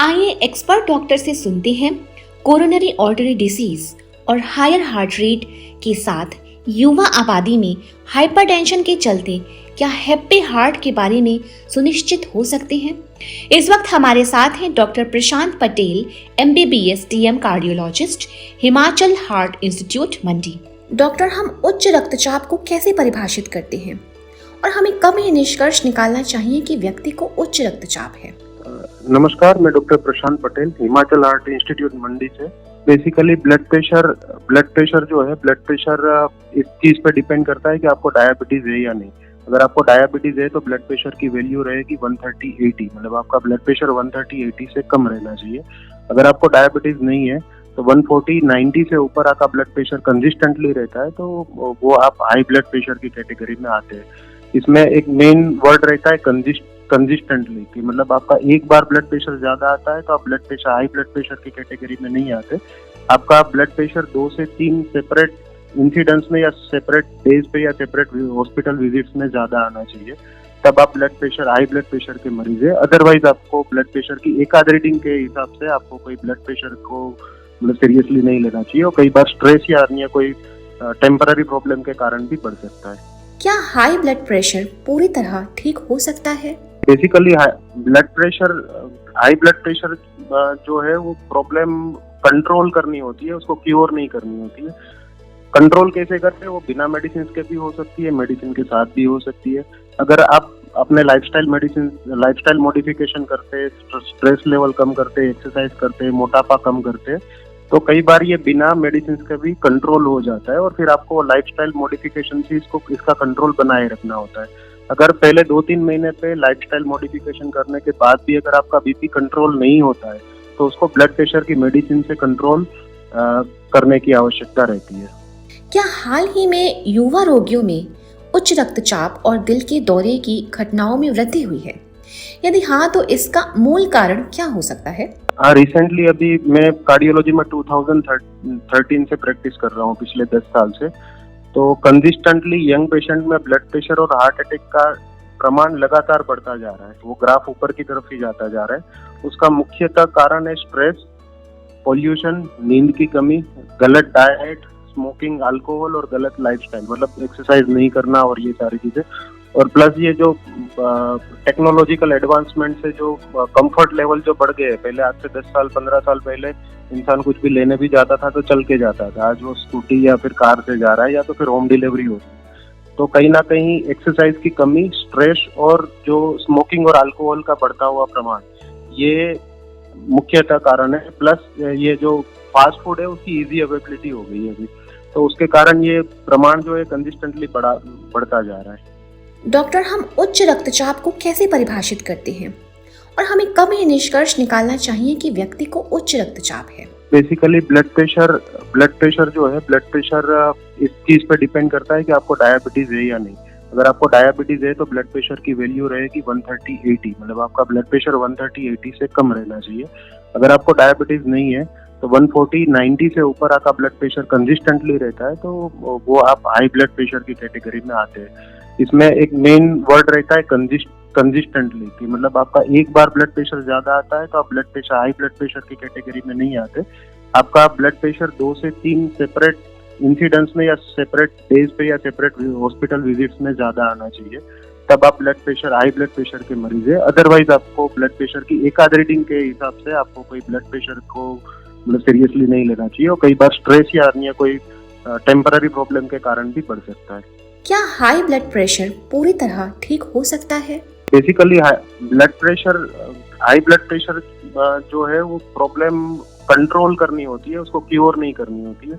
आइए expert doctor से सुनते हैं कोरोनरी आर्टरी डिसीज और हायर हार्ट रेट के साथ युवा आबादी में हाइपरटेंशन के चलते क्या हैप्पी हार्ट के बारे में सुनिश्चित हो सकते हैं। इस वक्त हमारे साथ हैं doctor Prashant Patel, MBBS DM cardiologist, Himachal heart institute Mandi. Doctor, हम उच्च रक्तचाप को कैसे परिभाषित करते हैं और हमें कब ये निष्कर्ष निकालना चाहिए कि व्यक्ति को उच्च रक्तचाप है? नमस्कार, मैं doctor Prashant Patel, Himachal heart institute मंडी से। बेसिकली ब्लड प्रेशर जो है, ब्लड प्रेशर इस चीज पे डिपेंड करता है कि आपको डायबिटीज है या नहीं। अगर आपको डायबिटीज है तो ब्लड प्रेशर की वैल्यू रहेगी 130/80, मतलब आपका ब्लड प्रेशर 130/80 से कम रहना चाहिए। अगर आपको डायबिटीज नहीं है तो 140/90 से ऊपर आपका ब्लड प्रेशर कंसिस्टेंटली रहता है तो वो आप हाई ब्लड प्रेशर की कैटेगरी में आते हैं। इसमें एक मेन वर्ड रहता है कंसिस्टेंटली, कि मतलब आपका एक बार ब्लड प्रेशर ज्यादा आता है तो आप हाई ब्लड प्रेशर की कैटेगरी में नहीं आते। आपका ब्लड प्रेशर 2 से 3 सेपरेट इंसिडेंट्स में या सेपरेट डेज पे या सेपरेट हॉस्पिटल विजिट्स में ज्यादा आना चाहिए, तब आप हाई ब्लड प्रेशर के मरीज है। अदरवाइज आपको ब्लड प्रेशर की एक आध रीडिंग के हिसाब से आपको कोई ब्लड प्रेशर को मतलब सीरियसली नहीं लेना चाहिए, और कई बार स्ट्रेस या अन्य कोई टेम्पररी प्रॉब्लम के कारण भी बढ़ सकता है। क्या हाई ब्लड प्रेशर पूरी तरह ठीक हो सकता है? बेसिकली हाई ब्लड प्रेशर जो है वो प्रॉब्लम कंट्रोल करनी होती है, उसको क्योर नहीं करनी होती है। कंट्रोल कैसे करते हैं? वो बिना मेडिसिन के भी हो सकती है, मेडिसिन के साथ भी हो सकती है। अगर आप अपने लाइफस्टाइल मॉडिफिकेशन करते, स्ट्रेस लेवल कम करते, एक्सरसाइज करते, मोटापा कम करते, तो कई बार ये बिना मेडिसिन का भी कंट्रोल हो जाता है, और फिर आपको लाइफस्टाइल मॉडिफिकेशन से इसका कंट्रोल बनाए रखना होता है। अगर पहले 2-3 महीने पे लाइफस्टाइल मॉडिफिकेशन करने के बाद भी अगर आपका बीपी कंट्रोल नहीं होता है तो उसको ब्लड प्रेशर की मेडिसिन से कंट्रोल करने की आवश्यकता रहती है। क्या हाल ही में युवा रोगियों में उच्च रक्तचाप और दिल के दौरे की घटनाओं में वृद्धि हुई है? यदि हाँ, तो इसका मूल कारण क्या हो सकता है? रिसेंटली अभी मैं कार्डियोलॉजी में 2013 से प्रैक्टिस कर रहा हूँ, पिछले 10 साल से। तो कंसिस्टेंटली यंग पेशेंट में ब्लड प्रेशर और हार्ट अटैक का प्रमाण लगातार बढ़ता जा रहा है, वो ग्राफ ऊपर की तरफ ही जाता जा रहा है। उसका मुख्यतः कारण है स्ट्रेस, पॉल्यूशन, नींद की कमी, गलत डाइट, स्मोकिंग, अल्कोहल और गलत लाइफस्टाइल, मतलब एक्सरसाइज नहीं करना और ये सारी चीजें। और प्लस ये जो टेक्नोलॉजिकल एडवांसमेंट से जो कंफर्ट लेवल जो बढ़ गए, पहले आज से 10 साल 15 साल पहले इंसान कुछ भी लेने भी जाता था तो चल के जाता था, आज वो स्कूटी या फिर कार से जा रहा है या तो फिर होम डिलीवरी होती है। तो कहीं ना कहीं एक्सरसाइज की कमी, स्ट्रेस और जो स्मोकिंग और अल्कोहल का बढ़ता हुआ प्रमाण, ये मुख्यतः कारण है। प्लस ये जो फास्ट फूड है उसकी इजी अवेलेबिलिटी हो गई है अभी, तो उसके कारण ये प्रमाण जो है कंसिस्टेंटली बढ़ता जा रहा है। डॉक्टर, हम उच्च रक्तचाप को कैसे परिभाषित करते हैं और हमें कब ये निष्कर्ष निकालना चाहिए कि व्यक्ति को उच्च रक्तचाप है? बेसिकली ब्लड प्रेशर जो है, ब्लड प्रेशर इस चीज पे डिपेंड करता है कि आपको डायबिटीज है या नहीं। अगर आपको डायबिटीज है तो ब्लड प्रेशर की वैल्यू रहेगी 130/80, मतलब आपका ब्लड प्रेशर 130/80 से कम रहना चाहिए। अगर आपको डायबिटीज नहीं है तो 140/90 से ऊपर आपका ब्लड प्रेशर कंसिस्टेंटली रहता है तो वो आप हाई ब्लड प्रेशर की कैटेगरी में आते हैं। इसमें एक मेन वर्ड रहता है कंसिस्टेंटली, कि मतलब आपका एक बार ब्लड प्रेशर ज्यादा आता है तो आप हाई ब्लड प्रेशर की कैटेगरी में नहीं आते। आपका ब्लड प्रेशर 2 से 3 सेपरेट इंसिडेंट्स में या सेपरेट डेज पे या सेपरेट हॉस्पिटल विजिट्स में ज्यादा आना चाहिए, तब आप हाई ब्लड प्रेशर के मरीज है। अदरवाइज आपको ब्लड प्रेशर की एक आध रीडिंग के हिसाब से आपको कोई ब्लड प्रेशर को मतलब सीरियसली नहीं लेना चाहिए, और कई बार स्ट्रेस या अन्य कोई टेम्पररी प्रॉब्लम के कारण भी बढ़ सकता है। क्या हाई ब्लड प्रेशर पूरी तरह ठीक हो सकता है? बेसिकली हाई ब्लड प्रेशर जो है वो प्रॉब्लम कंट्रोल करनी होती है, उसको क्योर नहीं करनी होती है।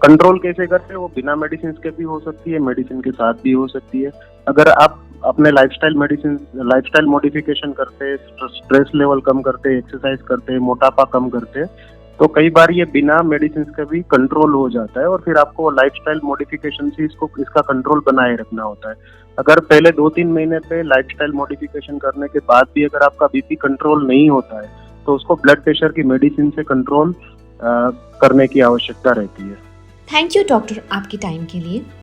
कंट्रोल कैसे करते हैं? वो बिना मेडिसिन के भी हो सकती है, मेडिसिन के साथ भी हो सकती है। अगर आप अपने लाइफस्टाइल मॉडिफिकेशन करते, स्ट्रेस लेवल कम करते, एक्सरसाइज करते, मोटापा कम करते, तो कई बार ये बिना मेडिसिन का भी कंट्रोल हो जाता है, और फिर आपको लाइफस्टाइल मॉडिफिकेशन से इसका कंट्रोल बनाए रखना होता है। अगर पहले 2-3 महीने पे लाइफस्टाइल मॉडिफिकेशन करने के बाद भी अगर आपका बीपी कंट्रोल नहीं होता है तो उसको ब्लड प्रेशर की मेडिसिन से कंट्रोल करने की आवश्यकता रहती है। थैंक यू डॉक्टर, आपके टाइम के लिए।